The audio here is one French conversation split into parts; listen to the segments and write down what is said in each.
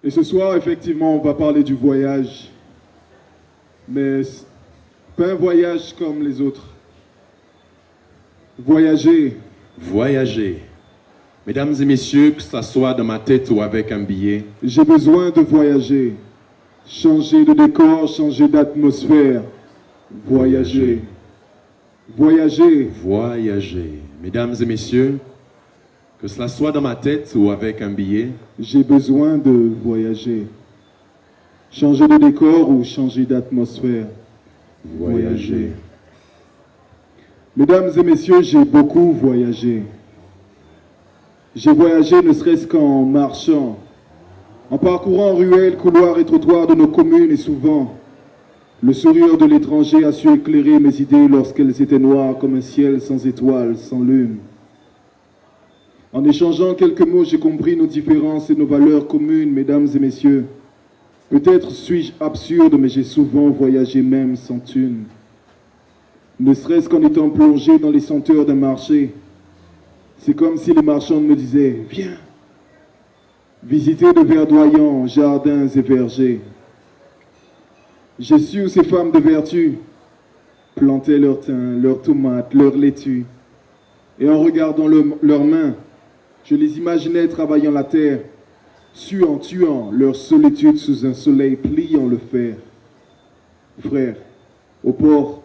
Et ce soir, effectivement, on va parler du voyage. Mais pas un voyage comme les autres. Voyager. Voyager. Mesdames et messieurs, que ça soit dans ma tête ou avec un billet, J'ai besoin de voyager. Changer de décor, changer d'atmosphère. Voyager. Voyager. voyager. Mesdames et messieurs, que cela soit dans ma tête ou avec un billet, J'ai besoin de voyager. Changer de décor ou changer d'atmosphère. voyager. Mesdames et messieurs, j'ai beaucoup voyagé. J'ai voyagé ne serait-ce qu'en marchant, en parcourant ruelles, couloirs et trottoirs de nos communes et souvent, le sourire de l'étranger a su éclairer mes idées lorsqu'elles étaient noires comme un ciel sans étoiles, sans lune. En échangeant quelques mots, j'ai compris nos différences et nos valeurs communes, mesdames et messieurs. Peut-être suis-je absurde, mais j'ai souvent voyagé même sans thune. Ne serait-ce qu'en étant plongé dans les senteurs d'un marché. C'est comme si les marchands me disaient « Viens, visiter de verdoyants jardins et vergers ». J'ai su où ces femmes de vertu plantaient leur thym, leurs tomates, leurs laitues. Et en regardant leurs mains, je les imaginais travaillant la terre, suant, tuant leur solitude sous un soleil pliant le fer. Frère, au port,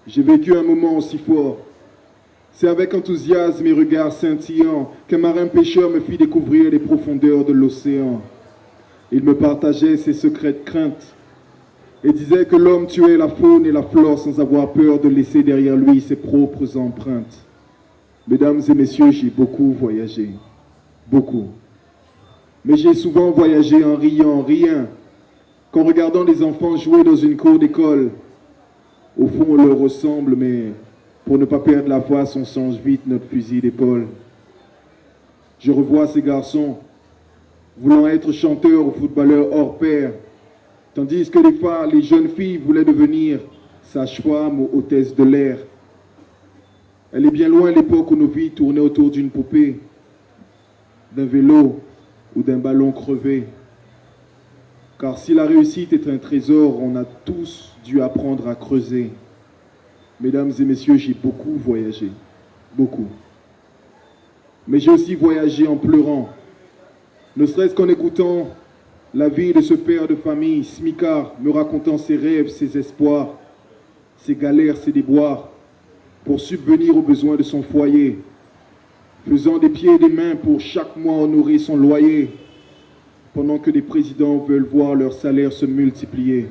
j'ai vécu un moment aussi fort. C'est avec enthousiasme et regard scintillant qu'un marin pêcheur me fit découvrir les profondeurs de l'océan. Il me partageait ses secrètes craintes et disait que l'homme tuait la faune et la flore sans avoir peur de laisser derrière lui ses propres empreintes. Mesdames et messieurs, j'ai beaucoup voyagé. Beaucoup. Mais j'ai souvent voyagé en riant, rien, qu'en regardant les enfants jouer dans une cour d'école. Au fond, on leur ressemble, mais pour ne pas perdre la face, on change vite notre fusil d'épaule. Je revois ces garçons voulant être chanteurs ou footballeurs hors pair, tandis que les jeunes filles voulaient devenir sages-femmes ou hôtesses de l'air. Elle est bien loin l'époque où nos vies tournaient autour d'une poupée, d'un vélo ou d'un ballon crevé. Car si la réussite est un trésor, on a tous dû apprendre à creuser. Mesdames et messieurs, j'ai beaucoup voyagé. Beaucoup. Mais j'ai aussi voyagé en pleurant. Ne serait-ce qu'en écoutant la vie de ce père de famille, smicard, me racontant ses rêves, ses espoirs, ses galères, ses déboires, pour subvenir aux besoins de son foyer, faisant des pieds et des mains pour chaque mois honorer son loyer, pendant que des présidents veulent voir leur salaire se multiplier.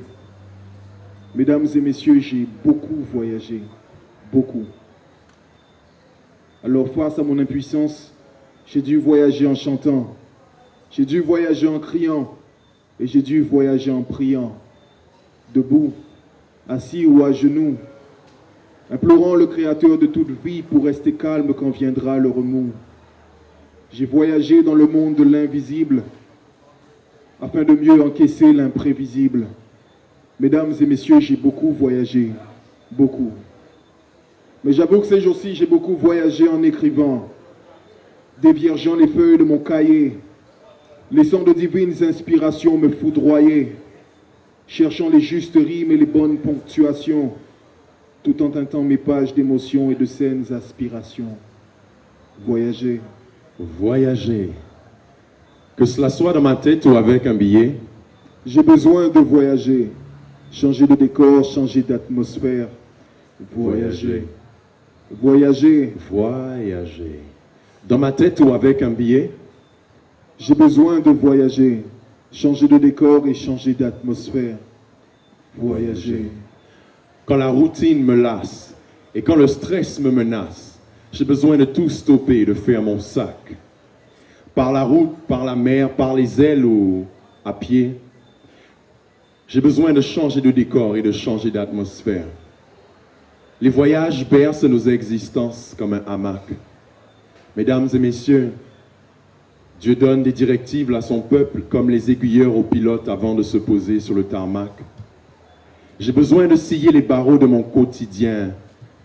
Mesdames et messieurs, j'ai beaucoup voyagé, beaucoup. Alors face à mon impuissance, j'ai dû voyager en chantant, j'ai dû voyager en criant, et j'ai dû voyager en priant, debout, assis ou à genoux, implorant le Créateur de toute vie pour rester calme quand viendra le remous. J'ai voyagé dans le monde de l'invisible, afin de mieux encaisser l'imprévisible. Mesdames et messieurs, j'ai beaucoup voyagé, beaucoup. Mais j'avoue que ces jours-ci, j'ai beaucoup voyagé en écrivant, déviergeant les feuilles de mon cahier, laissant de divines inspirations me foudroyer, cherchant les justes rimes et les bonnes ponctuations, tout en teintant mes pages d'émotions et de saines aspirations. Voyager. Voyager. Que cela soit dans ma tête ou avec un billet, J'ai besoin de voyager. Changer de décor, changer d'atmosphère. Voyager. Voyager. voyager. Dans ma tête ou avec un billet, J'ai besoin de voyager. Changer de décor et changer d'atmosphère. Voyager. quand la routine me lasse et quand le stress me menace, j'ai besoin de tout stopper et de faire mon sac. Par la route, par la mer, par les ailes ou à pied, j'ai besoin de changer de décor et de changer d'atmosphère. Les voyages bercent nos existences comme un hamac. Mesdames et messieurs, Dieu donne des directives à son peuple comme les aiguilleurs aux pilotes avant de se poser sur le tarmac. J'ai besoin de scier les barreaux de mon quotidien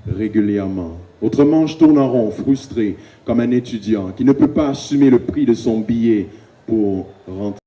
régulièrement. Autrement, je tourne en rond, frustré, comme un étudiant qui ne peut pas assumer le prix de son billet pour rentrer.